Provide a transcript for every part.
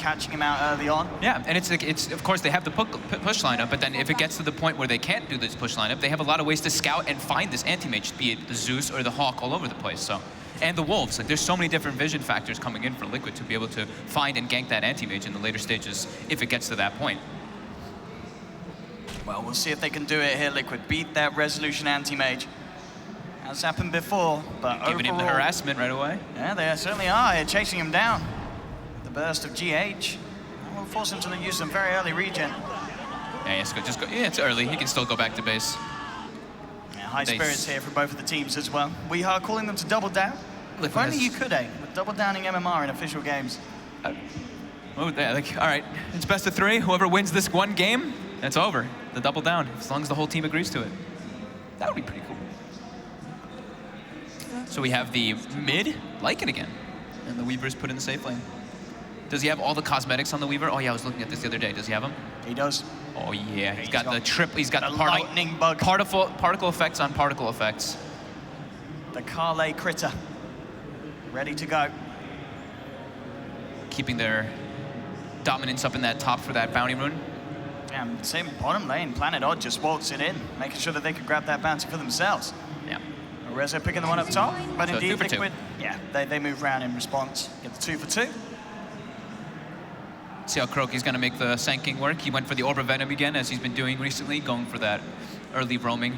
catching him out early on. Yeah, and it's of course they have the push lineup, but then if it gets to the point where they can't do this push lineup, they have a lot of ways to scout and find this anti-mage, be it the Zeus or the Hawk all over the place. So, and the Wolves, like there's so many different vision factors coming in for Liquid to be able to find and gank that anti-mage in the later stages if it gets to that point. Well, we'll see if they can do it here, Liquid. Beat that Resolution anti-mage. Has happened before, but giving him the harassment right away. Yeah, they certainly are. They're chasing him down. The burst of GH. That will force him to use some very early regen. Yeah, just go. Yeah, it's early. He can still go back to base. Yeah, high spirits here for both of the teams as well. We are calling them to double down. If only you could, with double downing MMR in official games. Oh, yeah, like, all right, it's best of 3. Whoever wins this one game, that's over. The double down, as long as the whole team agrees to it. That would be pretty cool. So we have the mid Lycan again, and the Weaver's put in the safe lane. Does he have all the cosmetics on the Weaver? Oh yeah, I was looking at this the other day. Does he have them? He does. Oh yeah, he's got the triple. He's got the lightning bug. Particle effects on particle effects. The Carlet critter, ready to go. Keeping their dominance up in that top for that bounty rune. Yeah, same bottom lane. Planet Odd just waltz it in, making sure that they can grab that bounty for themselves. Yeah. Rezo picking the one up top, but so indeed 2 for 2. Liquid, yeah, they move around in response. Get the 2 for 2. See how Kroki's going to make the Sand King work. He went for the Orb of Venom again, as he's been doing recently, going for that early roaming.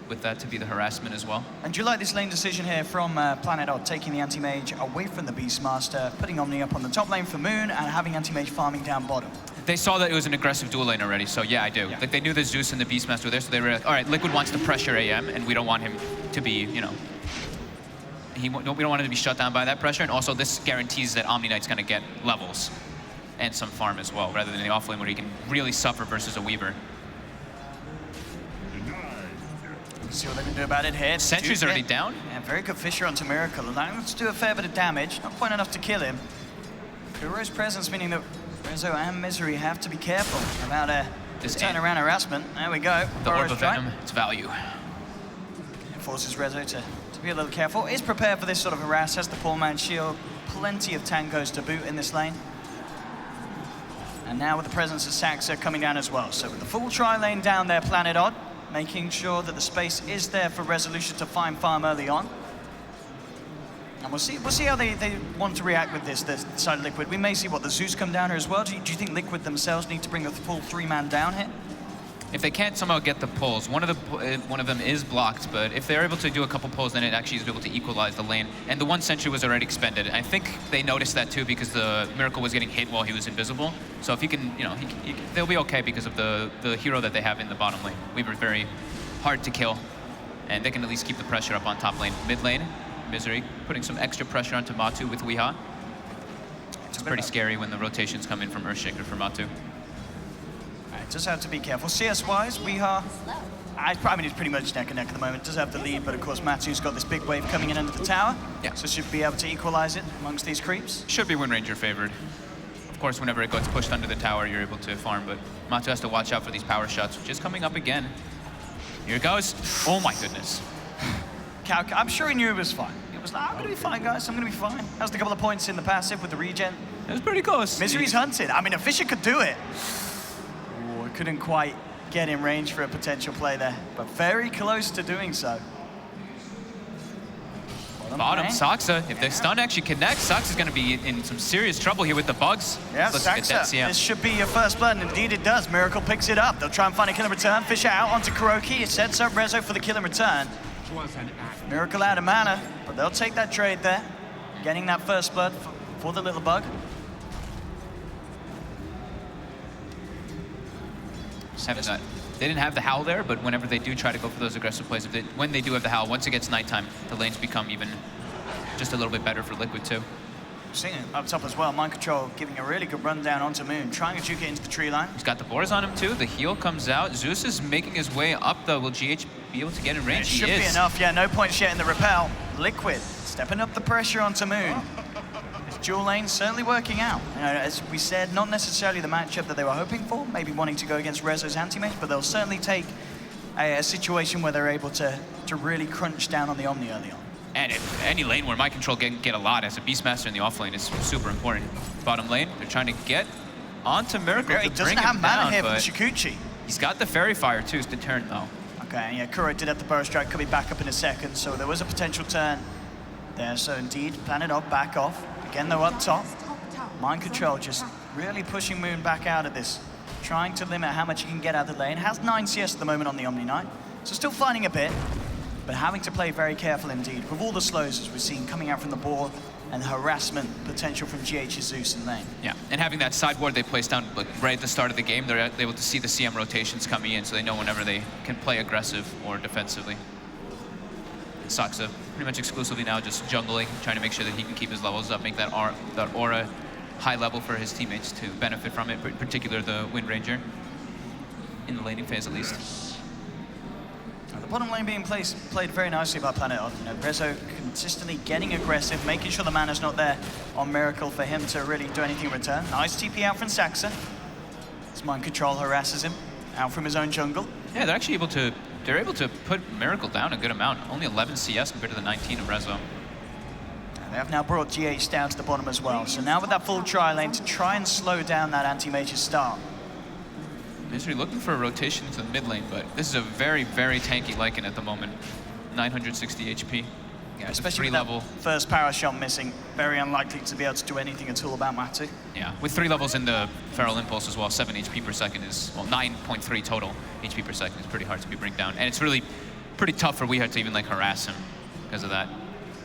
With that to be the harassment as well. And do you like this lane decision here from Planet Odd, taking the Anti-Mage away from the Beastmaster, putting Omni up on the top lane for Moon, and having Anti-Mage farming down bottom? They saw that it was an aggressive dual lane already, so yeah, I do. Yeah. Like they knew the Zeus and the Beastmaster were there, so they were like, all right, Liquid wants to pressure AM, and we don't want him to be, you know, we don't want him to be shut down by that pressure, and also this guarantees that Omni Knight's going to get levels and some farm as well, rather than the offlane where he can really suffer versus a Weaver. Let's see what they can do about it here. Sentry's already down. Yeah, very good Fissure onto Miracle, and let's do a fair bit of damage, not quite enough to kill him. Kuro's presence meaning that Rezo and Misery have to be careful about this turnaround harassment. There we go. The Orb of Venom, it's value. It forces Rezo to be a little careful. Is prepared for this sort of harass, has the poor man's shield, plenty of tangos to boot in this lane. And now with the presence of Saxa coming down as well. So with the full tri-lane down there, Planet Odd, making sure that the space is there for Resolution to find farm early on. And we'll see how they want to react with this side of Liquid. We may see the Zeus come down here as well. Do you think Liquid themselves need to bring the full 3-man down here? If they can't somehow get the pulls, one of them is blocked, but if they're able to do a couple pulls, then it actually is able to equalize the lane. And the one sentry was already expended. I think they noticed that too because the Miracle was getting hit while he was invisible. So if he can, you know, they'll be okay because of the hero that they have in the bottom lane. Weaver very hard to kill, and they can at least keep the pressure up on top lane. Mid lane, Misery putting some extra pressure onto Matu with Weehaw. It's pretty scary when the rotations come in from Earthshaker for Matu. Just have to be careful. CS-wise, Weehaw, I mean, it's pretty much neck and neck at the moment. Does have the lead, but of course, Matu's got this big wave coming in under the tower. Yeah. So should be able to equalize it amongst these creeps. Should be Wind Ranger favored. Of course, whenever it gets pushed under the tower, you're able to farm, but Matu has to watch out for these power shots, which is coming up again. Here it goes. Oh my goodness. I'm sure he knew it was fine. It was like, I'm gonna be fine, guys. I'm gonna be fine. That was a couple of points in the passive with the regen. It was pretty close. Misery's hunted. I mean, a Fisher could do it. Couldn't quite get in range for a potential play there, but very close to doing so. Bottom, Saxa. If the stun actually connects, Saxa's going to be in some serious trouble here with the bugs. Yeah, Saxa, this should be your first blood, and indeed it does. Miracle picks it up. They'll try and find a kill and return. Fisher out onto Kuroki. It sets up Rezo for the kill and return. Miracle out of mana, but they'll take that trade there. Getting that first blood for the little bug. They didn't have the Howl there, but whenever they do try to go for those aggressive plays, when they do have the Howl, once it gets nighttime, the lanes become even just a little bit better for Liquid too. Seeing it up top as well, Mind Control giving a really good run down onto Moon, trying to juke it into the tree line. He's got the boars on him too, the heal comes out. Zeus is making his way up though. Will GH be able to get in range? It should be enough, yeah, no points yet in the repel. Liquid stepping up the pressure onto Moon. Dual lane certainly working out. You know, as we said, not necessarily the matchup that they were hoping for, maybe wanting to go against Rezo's anti-mage, but they'll certainly take a situation where they're able to really crunch down on the Omni early on. And if any lane where Mind Control can get a lot as a Beastmaster in the off lane is super important. Bottom lane, they're trying to get onto Miracle He to doesn't bring have him mana down, here for the but Shikuchi. he's got the Fairy Fire too to turn though. Okay, yeah, Kuro did have the Burrow Strike, could be back up in a second, so there was a potential turn there. So indeed, Planet Odd back off. Again, though, up top. Mind Control just really pushing Moon back out of this, trying to limit how much he can get out of the lane. Has 9 CS at the moment on the Omni Knight, so still fighting a bit, but having to play very careful indeed, with all the slows as we've seen coming out from the board, and the harassment potential from GH's Zeus in lane. Yeah, and having that sideboard they placed down like, right at the start of the game, they're able to see the CM rotations coming in, so they know whenever they can play aggressive or defensively. Saksa pretty much exclusively now just jungling, trying to make sure that he can keep his levels up, make that aura high level for his teammates to benefit from it, in particular the Wind Ranger, in the laning phase at least. The bottom lane being played very nicely by Planet Odd. You know, Rezo consistently getting aggressive, making sure the mana's not there on Miracle for him to really do anything in return. Nice TP out from Saksa. His Mind Control harasses him out from his own jungle. Yeah, they're actually able to put Miracle down a good amount. Only 11 CS compared to the 19 of Rezo. They have now brought GH down to the bottom as well. So now with that full tri-lane to try and slow down that anti-major start. Misery looking for a rotation to the mid lane, but this is a very, very tanky Lycan at the moment. 960 HP. Yeah, especially with that first power shot missing. Very unlikely to be able to do anything at all about Matu. Yeah, with 3 levels in the Feral Impulse as well, 7 HP per second is, well, 9.3 total HP per second is pretty hard to be bring down. And it's really pretty tough for Weehart to even like harass him because of that.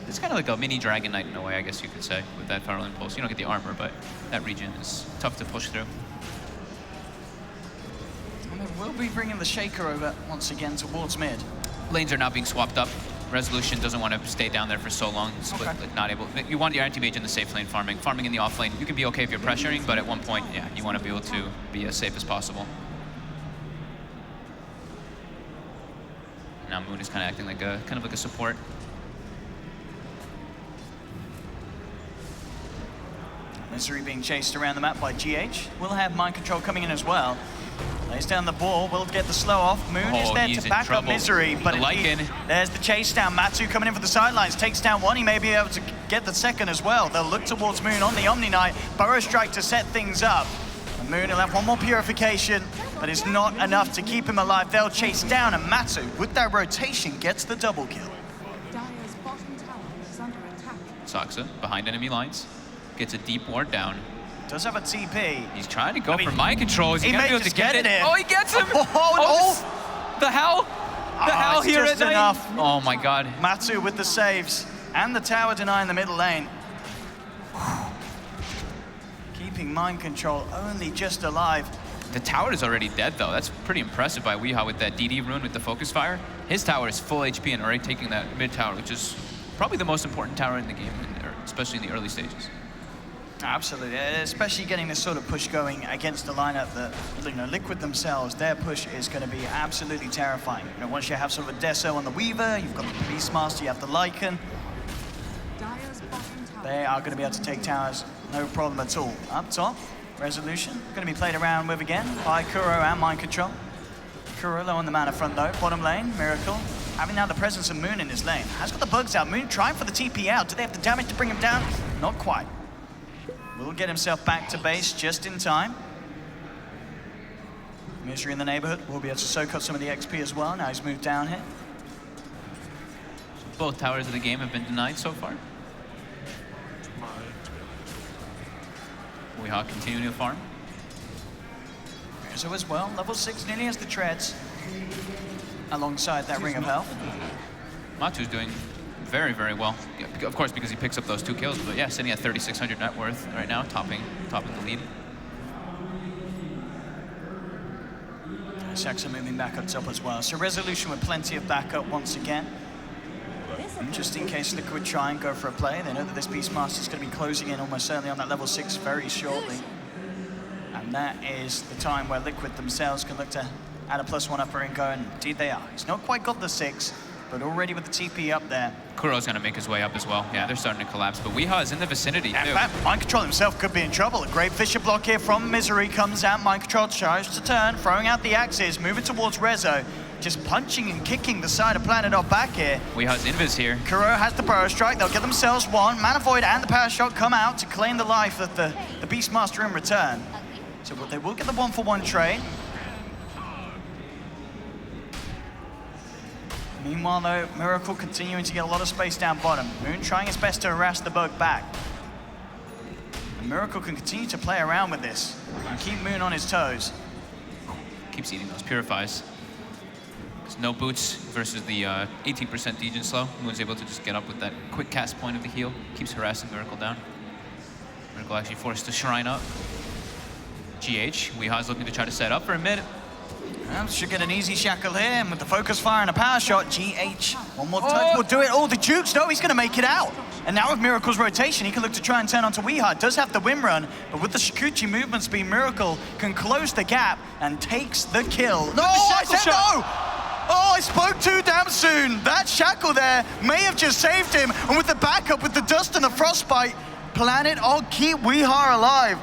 It's kind of like a mini Dragon Knight in a way, I guess you could say, with that Feral Impulse. You don't get the armor, but that region is tough to push through. We'll be bringing the Shaker over once again towards mid. Lanes are now being swapped up. Resolution doesn't want to stay down there for so long. Split, okay. like, not able. You want your anti-mage in the safe lane farming. Farming in the off lane, you can be okay if you're pressuring, but at one point, yeah, you want to be able to be as safe as possible. Now Moon is kind of acting like a support. Misery being chased around the map by GH. We'll have Mind Control coming in as well. Lays down the ball, will get the slow off. Moon is there to back up Misery, but indeed, there's the chase down. Matu coming in for the sidelines, takes down one. He may be able to get the second as well. They'll look towards Moon on the Omni Knight. Burrow Strike to set things up. And Moon will have one more purification, but it's not enough to keep him alive. They'll chase down, and Matu, with that rotation, gets the double kill. Dire's bottom tower is under attack. Saksa behind enemy lines, gets a deep ward down. Does have a TP. He's trying to go for Mind Control. Is he going to be able to get it? In. Oh, he gets him! The hell? The hell here at night? Enough. Oh my god. Matu with the saves and the tower denying the middle lane. Keeping Mind Control only just alive. The tower is already dead though. That's pretty impressive by Weehaw with that DD rune with the focus fire. His tower is full HP and already taking that mid tower, which is probably the most important tower in the game, especially in the early stages. Absolutely, especially getting this sort of push going against a lineup that, you know, Liquid themselves, their push is going to be absolutely terrifying. You know, once you have sort of a Deso on the Weaver, you've got the Beastmaster, you have the Lycan. Dire's bottom tower. They are going to be able to take towers, no problem at all. Up top, Resolution, going to be played around with again by Kuro and Mind Control. Kuro low on the mana front though, bottom lane, Miracle. Having now the presence of Moon in his lane. Has got the bugs out, Moon trying for the TP out. Do they have the damage to bring him down? Not quite. Will get himself back to base just in time. Misery in the neighborhood will be able to soak up some of the XP as well. Now he's moved down here. So both towers of the game have been denied so far. Weehaw continuing to farm. So as well, level 6 nearly has the treads alongside that Ring of Health. Matu's doing very, very well. Of course, because he picks up those 2 kills, but yeah, sitting at 3,600 net worth right now, topping the lead. Saksa moving back up top as well. So Resolution with plenty of backup once again. Just in case Liquid try and go for a play. They know that this Beastmaster is going to be closing in almost certainly on that level 6 very shortly. And that is the time where Liquid themselves can look to add a +1 upper and go, and indeed they are. He's not quite got the 6, but already with the TP up there. Kuro's going to make his way up as well. Yeah, they're starting to collapse, but Weehaw is in the vicinity In too. fact, Mind Control himself could be in trouble. A great Fisher block here from Misery comes out. Mind Control tries to turn, throwing out the axes, moving towards Rezo. just punching and kicking the side of Planet Odd back here. Weeha's invis here. Kuro has the Power Strike. They'll get themselves one. Mana Void and the Power Shot come out to claim the life of the Beastmaster in return. So they will get the 1-for-1 trade. Meanwhile, though, Miracle continuing to get a lot of space down bottom. Moon trying his best to harass the bug back. And Miracle can continue to play around with this and keep Moon on his toes. Keeps eating those Purifies. There's no boots versus the 18% Degen slow. Moon's able to just get up with that quick cast point of the heal. Keeps harassing Miracle down. Miracle actually forced to shrine up. GH, Weeha's looking to try to set up for a mid. Well, should get an easy shackle here, and with the focus fire and a power shot, GH, one more touch will do it. Oh, the Jukes, no, he's going to make it out. And now with Miracle's rotation, he can look to try and turn onto Weeha. Does have the win run, but with the Shikuchi movement speed, Miracle can close the gap and takes the kill. No, I said no! Oh, I spoke too damn soon. That shackle there may have just saved him, and with the backup, with the dust and the frostbite, Planet Odd keep Weeha alive.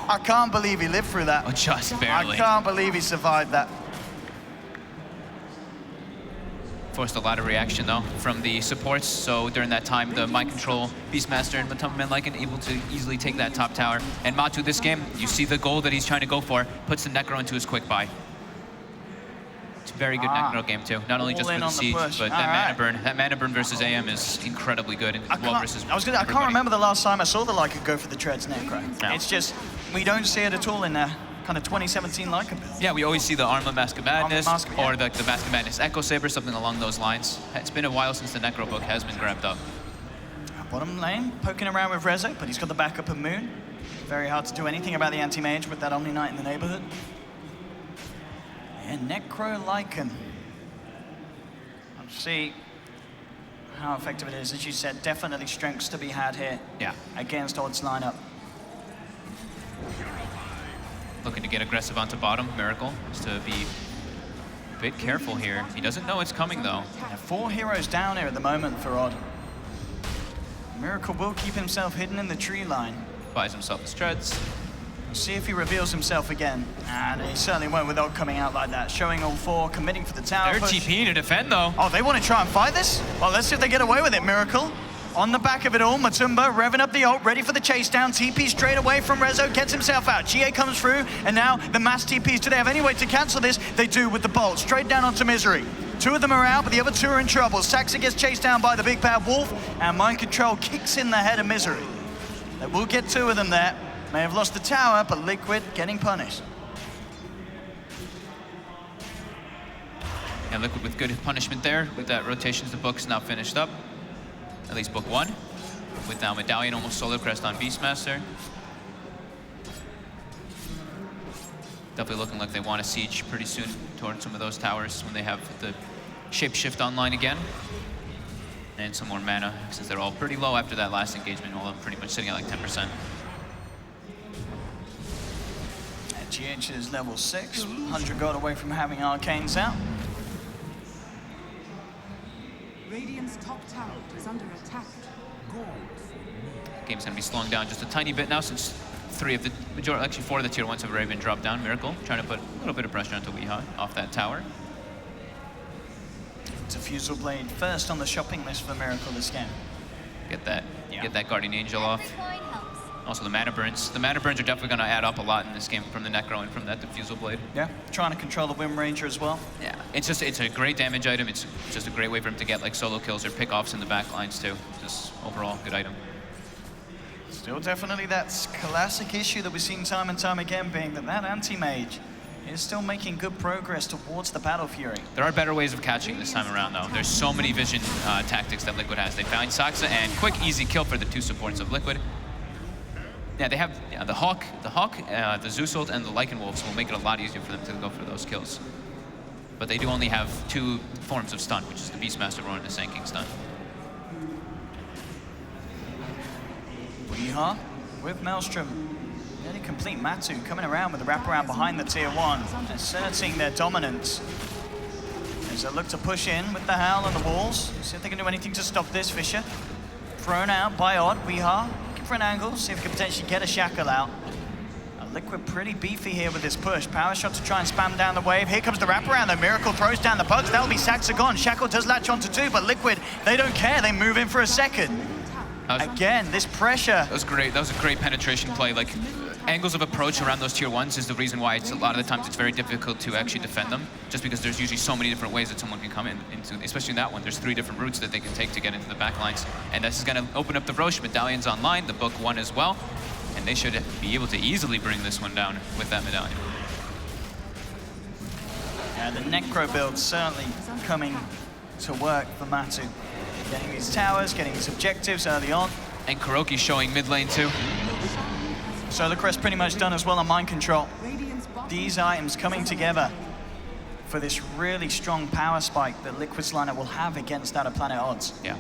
I can't believe he lived through that. Oh, just barely. I can't believe he survived that. Forced a lot of reaction, though, from the supports. So during that time, the Mind Control, Beastmaster, and Matumba Lycan able to easily take that top tower. And Matu, this game, you see the goal that he's trying to go for, puts the Necro into his quick buy. It's a very good Necro game, too. Not only just for the siege, but that mana burn versus AM is incredibly good. And well versus I can't remember the last time I saw the Lycan go for the Treads Necro. No. It's just, we don't see it at all in there. Kind of 2017 Lycan build. Yeah, we always see the Arma Mask of Madness or the Mask of Madness Echo Saber, something along those lines. It's been a while since the Necro book has been grabbed up. Bottom lane, poking around with Rezo, but he's got the backup of Moon. Very hard to do anything about the anti-mage with that Omni Knight in the neighborhood. And Necro Lycan. Let's see how effective it is. As you said, definitely strengths to be had here. Yeah. Against Odd's lineup. Looking to get aggressive onto bottom. Miracle is to be a bit careful here. He doesn't know it's coming, though. Yeah, 4 heroes down here at the moment for Odd. Miracle will keep himself hidden in the tree line. Buys himself his treads. We'll see if he reveals himself again. And he certainly won't with Odd coming out like that. Showing all 4, committing for the tower They're push. TP to defend, though. Oh, they want to try and fight this? Well, let's see if they get away with it, Miracle. On the back of it all, Matumba revving up the ult, ready for the chase down. TP straight away from Rezo, gets himself out. GA comes through, and now the mass TPs. Do they have any way to cancel this? They do with the bolt, straight down onto Misery. 2 of them are out, but the other 2 are in trouble. Saxa gets chased down by the big bad wolf, and Mind Control kicks in the head of Misery. They will get 2 of them there. May have lost the tower, but Liquid getting punished. Yeah, Liquid with good punishment there. With that rotations, the book's now finished up. At least book 1. With now Medallion almost solo crest on Beastmaster. Definitely looking like they want to siege pretty soon towards some of those towers when they have the shapeshift online again. And some more mana, since they're all pretty low after that last engagement, all pretty much sitting at like 10%. And GH is level 6, 100 gold away from having Arcanes out. Radiant's top tower is under attack. Game's gonna be slowing down just a tiny bit now since 4 of the tier 1s have already been dropped down. Miracle trying to put a little bit of pressure onto Weeha off that tower. It's a Fusel Blade first on the shopping list for Miracle this game. Get that Guardian Angel off. Also the mana burns. The mana burns are definitely gonna add up a lot in this game from the Necro and from that Diffusal Blade. Yeah, trying to control the Wind Ranger as well. Yeah, it's a great damage item. It's just a great way for him to get like solo kills or pick offs in the back lines too. Just overall good item. Still definitely that classic issue that we've seen time and time again, being that anti-mage is still making good progress towards the Battle Fury. There are better ways of catching this time around though. There's so many vision tactics that Liquid has. They found Saxa and quick easy kill for the 2 supports of Liquid. Yeah, they have the Hawk, the Zeus ult, and the Lycan Wolves will make it a lot easier for them to go for those kills. But they do only have 2 forms of stun, which is the Beastmaster Roar and the Sanking stun. Weeha with Maelstrom. Nearly complete Matu coming around with the wraparound behind the tier 1, asserting their dominance. As they look to push in with the Howl and the walls. See if they can do anything to stop this. Fisher thrown out by Odd. Weeha looking for an angle, see if he can potentially get a shackle out. A Liquid pretty beefy here with this push. Power shot to try and spam down the wave. Here comes the wraparound though. Miracle throws down the bugs. That'll be Saxa gone. Shackle does latch onto 2, but Liquid, they don't care. They move in for a second. Again, this pressure. That was great. That was a great penetration play. Like, angles of approach around those tier 1s is the reason why it's a lot of the times it's very difficult to actually defend them, just because there's usually so many different ways that someone can come into, especially in that one. There's 3 different routes that they can take to get into the back lines. And this is going to open up the Roche. Medallion's online, the book 1 as well. And they should be able to easily bring this one down with that medallion. Yeah, the Necro build certainly coming to work for Matu. Getting these towers, getting these objectives early on. And Kuroki showing mid lane too. Solar Crest pretty much done as well on mind control. These items coming together for this really strong power spike that Liquid's lineup will have against that of Planet Odds. Yeah.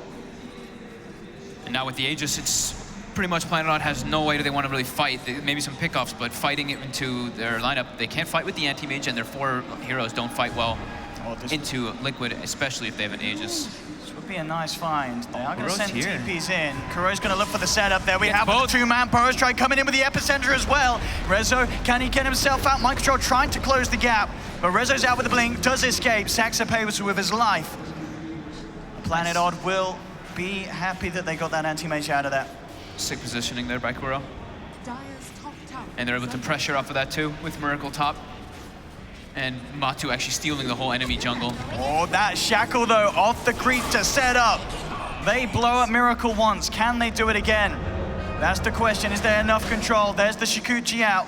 And now with the Aegis, it's pretty much Planet Odd has no way they want to really fight. Maybe some pickoffs, but fighting it into their lineup, they can't fight with the anti-mage, and their 4 heroes don't fight well into Liquid, especially if they have an Aegis. This would be a nice find. They are going to Kuro's send here. TPs in. Kuro's going to look for the setup there. We Gets have both. the 2-man Poros try coming in with the epicenter as well. Rezo, can he get himself out? Mind control trying to close the gap, but Rezo's out with the blink, does escape. Saxa pays with his life. Planet Odd will be happy that they got that anti-mage out of that. Sick positioning there by Kuro. Dire's top tower And they're able to pressure off of that too with Miracle top. And Matu actually stealing the whole enemy jungle. Oh, that Shackle though, off the creep to set up. They blow up Miracle once. Can they do it again? That's the question. Is there enough control? There's the Shikuchi out.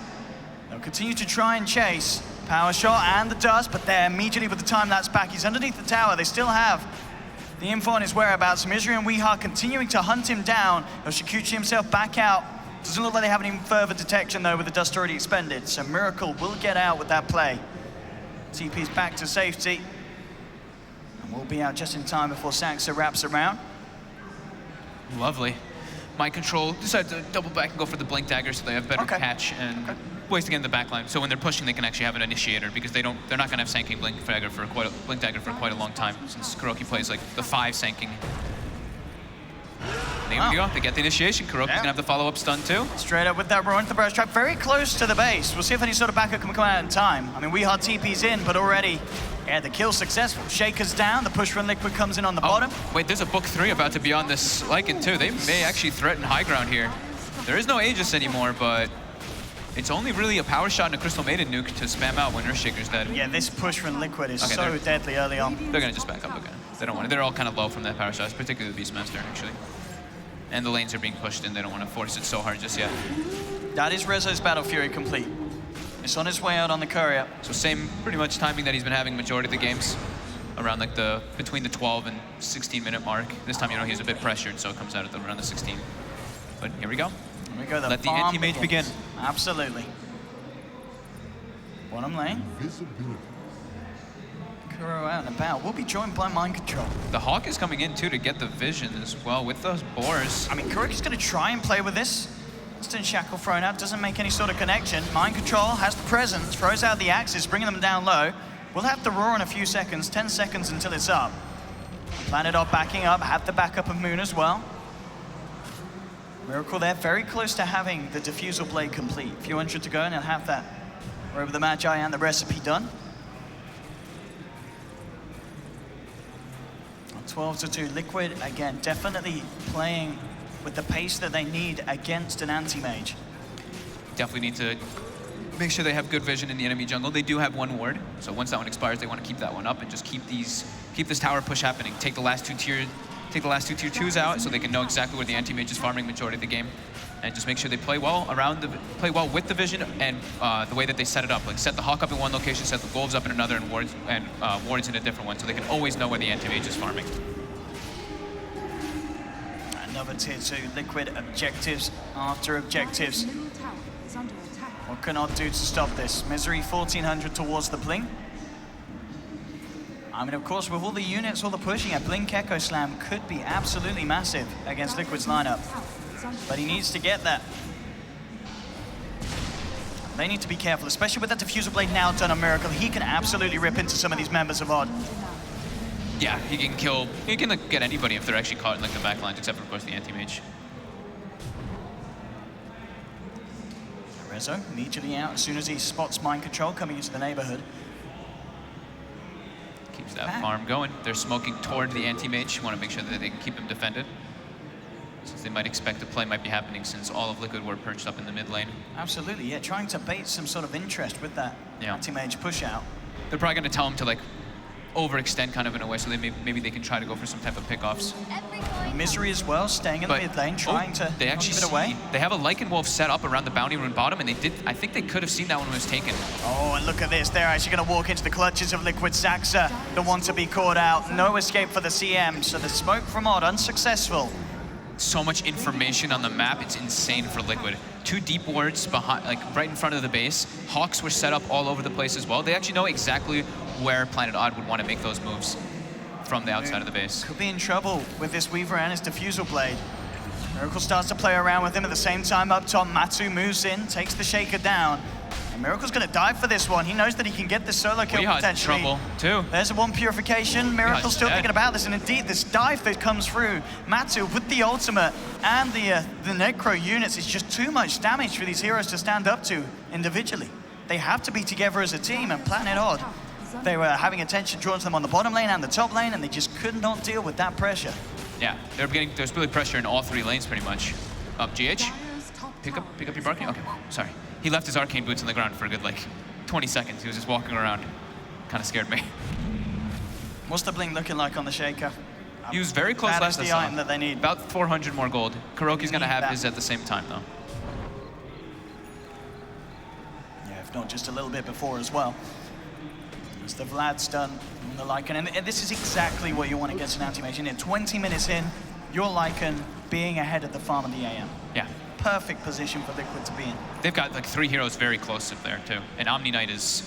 They'll continue to try and chase. Power shot and the dust, but they're immediately with the time lapse back. He's underneath the tower. They still have the info on his whereabouts. Misery and Weeha continuing to hunt him down. Shikuchi himself back out. Doesn't look like they have any further detection though with the dust already expended. So Miracle will get out with that play. TP's back to safety. And we'll be out just in time before Saxa wraps around. Lovely. Mind control decided to double back and go for the blink dagger so they have better catch and ways to get in the back line. So when they're pushing, they can actually have an initiator because they're not going to have sanking blink dagger for quite a long time since Kuroki plays like the 5 sanking. There we go. They get the initiation. Kuroki's going to have the follow-up stun too. Straight up with that roar into the burst trap, very close to the base. We'll see if any sort of backup can come out in time. I mean, Weeha TP's in, but already, yeah, the kill successful. Shaker's down, the push from Liquid comes in on the bottom. Wait, there's a book 3 about to be on this Lycan too. They may actually threaten high ground here. There is no Aegis anymore, but it's only really a power shot and a Crystal Maiden nuke to spam out when Earthshaker's dead. Yeah, this push from Liquid is Okay, so deadly early on. They're going to just back up again. They don't want it. They're all kind of low from that power shots, particularly the Beastmaster, actually. And the lanes are being pushed in. They don't want to force it so hard just yet. That is Rezo's Battle Fury complete. It's on its way out on the courier. So same pretty much timing that he's been having majority of the games. Around like between the 12 and 16 minute mark. This time, you know, he's a bit pressured, so it comes out at around the 16. But here we go. Here we go. Let the anti-mage begin. Absolutely. Bottom lane. Kuro out and about. We'll be joined by mind control. The Hawk is coming in too to get the vision as well with those boars. I mean, Kuroki's going to try and play with this. Instant Shackle thrown out, doesn't make any sort of connection. Mind control has the presence, throws out the axes, bringing them down low. We'll have the roar in a few seconds, 10 seconds until it's up. Planet Odd backing up, have the backup of Moon as well. Miracle there, very close to having the Diffusal Blade complete. A few hundred to go and he'll have that over the Magi and the recipe done. 12-2, Liquid, again, definitely playing with the pace that they need against an anti-mage. Definitely need to make sure they have good vision in the enemy jungle. They do have 1 ward, so once that one expires, they want to keep that one up and just keep this tower push happening. Take the last two tier 2s out so they can know exactly where the anti-mage is farming majority of the game. And just make sure they play well with the vision and the way that they set it up. Like set the Hawk up in one location, set the Wolves up in another, and wards in a different one, so they can always know where the anti-mage is farming. Another tier 2, Liquid objectives after objectives. middle tower is under attack. What can Odd do to stop this? Misery 1400 towards the Blink. I mean, of course, with all the units, all the pushing, a Blink Echo Slam could be absolutely massive against Liquid's lineup. But he needs to get that. They need to be careful, especially with that Diffusal Blade now done on Miracle. He can absolutely rip into some of these members of Odd. Yeah, he can like, get anybody if they're actually caught in like the back lines, except for, of course, the anti-mage. Rezo immediately out as soon as he spots mind control coming into the neighborhood. Keeps that farm going. They're smoking toward the anti-mage. Want to make sure that they can keep him defended, since they might expect a play might be happening since all of Liquid were perched up in the mid lane. Absolutely, yeah, trying to bait some sort of interest with that anti-mage push out. They're probably going to tell him to like overextend kind of in a way, so maybe they can try to go for some type of pickoffs. Misery as well, staying in the mid lane, trying to they actually keep it away. They have a Lycan Wolf set up around the bounty rune bottom, and I think they could have seen that one was taken. Oh, and look at this. They're actually going to walk into the clutches of Liquid. Zaxa, the one to be caught out. No escape for the CM, so the smoke from Odd unsuccessful. So much information on the map, it's insane for Liquid. 2 deep wards behind, like right in front of the base. Hawks were set up all over the place as well. They actually know exactly where Planet Odd would want to make those moves from the outside of the base. Could be in trouble with this Weaver and his Diffusal Blade. Miracle starts to play around with him at the same time up top. Matsu moves in, takes the Shaker down. And Miracle's going to dive for this one. He knows that he can get the solo kill potentially. Trouble too. There's a 1 purification. Miracle's still thinking about this, and indeed this dive that comes through Matsu with the ultimate and the Necro units is just too much damage for these heroes to stand up to individually. They have to be together as a team, and Planet Odd, they were having attention drawn to them on the bottom lane and the top lane, and they just could not deal with that pressure. Yeah, there's really pressure in all 3 lanes pretty much. Up GH, pick up your Barking. Okay, sorry. He left his arcane boots on the ground for a good like 20 seconds. He was just walking around. Kind of scared me. What's the blink looking like on the Shaker? He was very close last the item that they need. About 400 more gold. Kuroki's gonna have his at the same time though. Yeah, if not just a little bit before as well. As the Vlad's done on the Lycan, and this is exactly what you want against an anti-mage. In 20 minutes in, your Lycan being ahead of the farm of the AM. Yeah. Perfect position for Liquid to be in. They've got like 3 heroes very close up there too. And Omni Knight is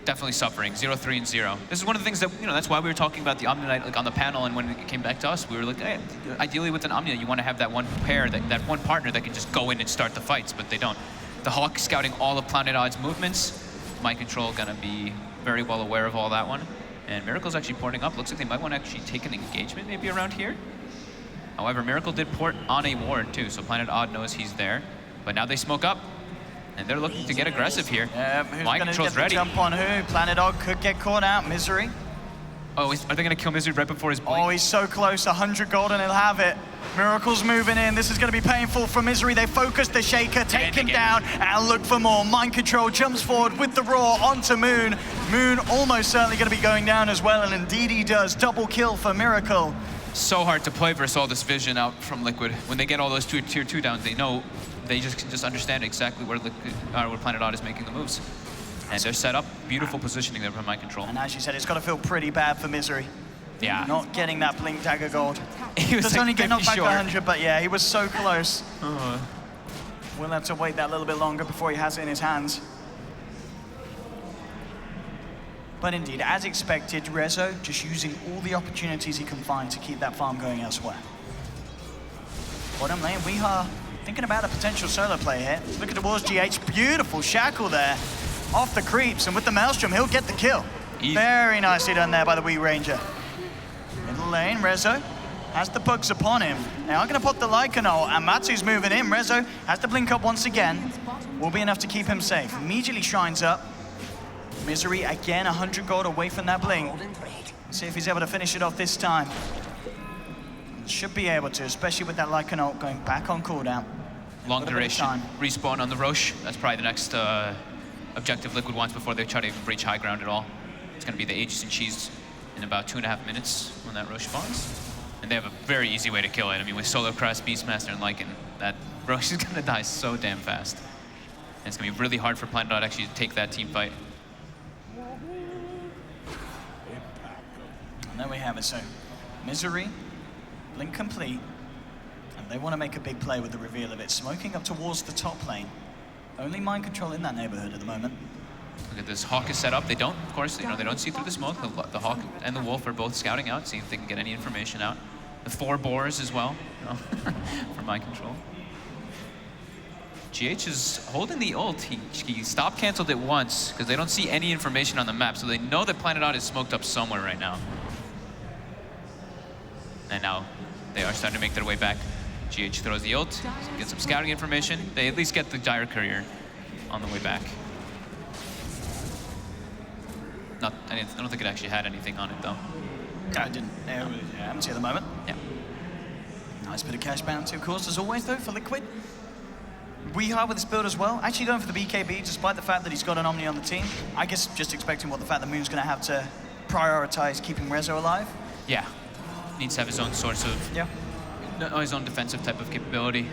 definitely suffering. 0, 3, and 0. This is one of the things that, that's why we were talking about the Omni Knight like on the panel, and when it came back to us, we were like, hey, ideally with an Omni Knight, you want to have that one pair, that one partner that can just go in and start the fights, but they don't. The Hawk scouting all of Planet Odd's movements. Mind Control gonna be very well aware of all that one. And Miracle's actually porting up. Looks like they might want to actually take an engagement maybe around here. However, Miracle did port on a ward too, so Planet Odd knows he's there. But now they smoke up, and they're looking to get aggressive here. Who's Mind going to Control's get the ready. jump on who? Planet Odd could get caught out. Misery. Oh, are they going to kill Misery right before his blink? Oh, he's so close. 100 gold and he'll have it. Miracle's moving in. This is going to be painful for Misery. They focus the Shaker, take him down, and look for more. Mind Control jumps forward with the Roar onto Moon. Moon almost certainly going to be going down as well, and indeed he does. Double kill for Miracle. So hard to play versus all this vision out from Liquid. When they get all those tier 2 downs, they know, they can just understand exactly where Planet Odd is making the moves. And they're set up, beautiful positioning there from Mind Control. And as you said, it's got to feel pretty bad for Misery. Yeah. Not getting that Blink Dagger gold. He was Does like only get knocked back short. 100, but yeah, he was so close. We'll have to wait that little bit longer before he has it in his hands. But indeed, as expected, Rezo just using all the opportunities he can find to keep that farm going elsewhere. Bottom lane, we are thinking about a potential solo play here. Look at towards GH, beautiful shackle there. Off the creeps, and with the Maelstrom, he'll get the kill. Easy. Very nicely done there by the Wee Ranger. Middle lane, Rezo has the bugs upon him. Now I'm gonna pop the Lycan ult, and Matsu's moving in. Rezo has to blink up once again. Will be enough to keep him safe. Immediately shines up. Misery again, 100 gold away from that blink. See if he's able to finish it off this time. Should be able to, especially with that Lycan ult going back on cooldown. Long duration respawn on the Roche. That's probably the next objective Liquid wants before they try to even breach high ground at all. It's going to be the Aegis and Cheese in about 2.5 minutes when that Roche spawns. And they have a very easy way to kill it. I mean, with Solo Crest, Beastmaster, and Lycan, that Roche is going to die so damn fast. And it's going to be really hard for Planet Odd actually to take that team fight. And there we have it. So, Misery, blink complete. And they want to make a big play with the reveal of it. Smoking up towards the top lane. Only Mind Control in that neighborhood at the moment. Look at this, Hawk is set up. They don't, of course, they don't see through the smoke. The Hawk and the Wolf are both scouting out, see if they can get any information out. The 4 boars as well, for Mind Control. GH is holding the ult. He stop canceled it once because they don't see any information on the map, so they know that Planet Odd is smoked up somewhere right now. And now they are starting to make their way back. GH throws the ult, get some scouting information. They at least get the Dire Courier on the way back. I don't think it actually had anything on it though. No, it didn't. Empty at the moment. Yeah. Nice bit of cash bounty, of course, as always, though, for Liquid. We are with this build as well. Actually going for the BKB, despite the fact that he's got an Omni on the team. I guess just expecting what the fact that Moon's going to have to prioritize keeping Rezo alive. Yeah. Needs to have his own source of, his own defensive type of capability.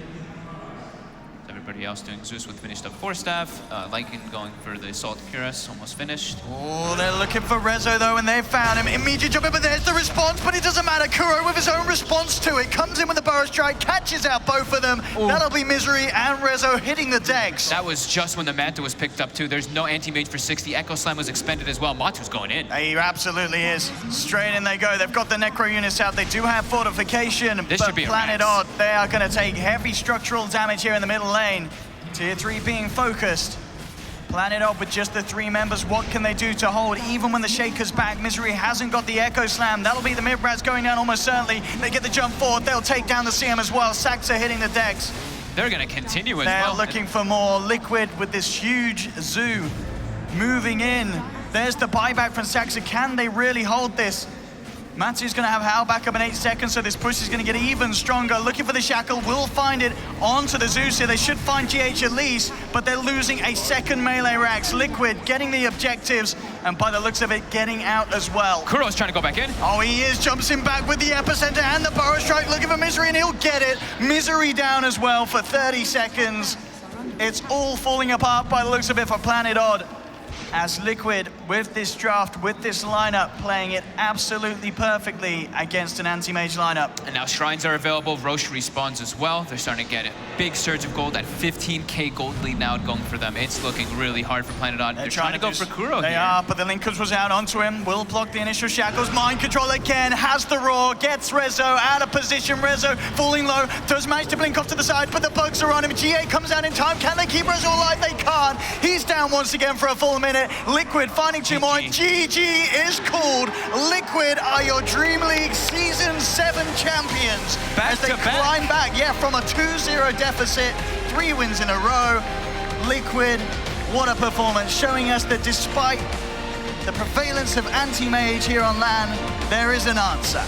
Everybody else doing Zeus with finished up 4-staff. Lycan going for the Assault Cuirass, almost finished. Oh, they're looking for Rezo though, and they've found him. Immediate jump in, but there's the response, but it doesn't matter. Kuro with his own response to it. Comes in with the Burrow Strike, catches out both of them. Ooh. That'll be Misery and Rezo hitting the decks. That was just when the Manta was picked up too. There's no anti-mage for 60. Echo Slam was expended as well. Matu's going in. He absolutely is. Straight in they go. They've got the Necro units out. They do have fortification, this but should be Planet Odd, they are going to take heavy structural damage here in the middle lane. Tier 3 being focused. Planet Odd with just the 3 members. What can they do to hold? Even when the Shaker's back, Misery hasn't got the Echo Slam. That'll be the mid-rats going down almost certainly. They get the jump forward. They'll take down the CM as well. Saxa hitting the decks. They're going to continue as well. They're looking for more. Liquid with this huge zoo moving in. There's the buyback from Saxa. Can they really hold this? Matsu's going to have Hal back up in 8 seconds, so this push is going to get even stronger. Looking for the Shackle, will find it onto the Zeus here. They should find GH at least, but they're losing a second melee Rax. Liquid getting the objectives, and by the looks of it, getting out as well. Kuro's trying to go back in. Oh, he is. Jumps in back with the Epicenter and the Burrow Strike. Looking for Misery, and he'll get it. Misery down as well for 30 seconds. It's all falling apart by the looks of it for Planet Odd, as Liquid, with this draft, with this lineup, playing it absolutely perfectly against an anti-mage lineup. And now Shrines are available. Roche respawns as well. They're starting to get it. Big surge of gold at 15k gold lead now going for them. It's looking really hard for Planet Odd. They're trying to go for Kuro here. They are, but the Linkers was out onto him. Will block the initial shackles. Mind control again. Has the roar. Gets Rezo out of position. Rezo falling low. Does manage to blink off to the side, but the bugs are on him. GA comes out in time. Can they keep Rezo alive? They can't. He's down once again for a full minute. Liquid finding 2 more. GG is called. Liquid are your Dream League Season 7 champions. Back as they to climb back, from a 2-0 deficit, 3 wins in a row. Liquid, what a performance, showing us that despite the prevalence of anti-mage here on LAN, there is an answer.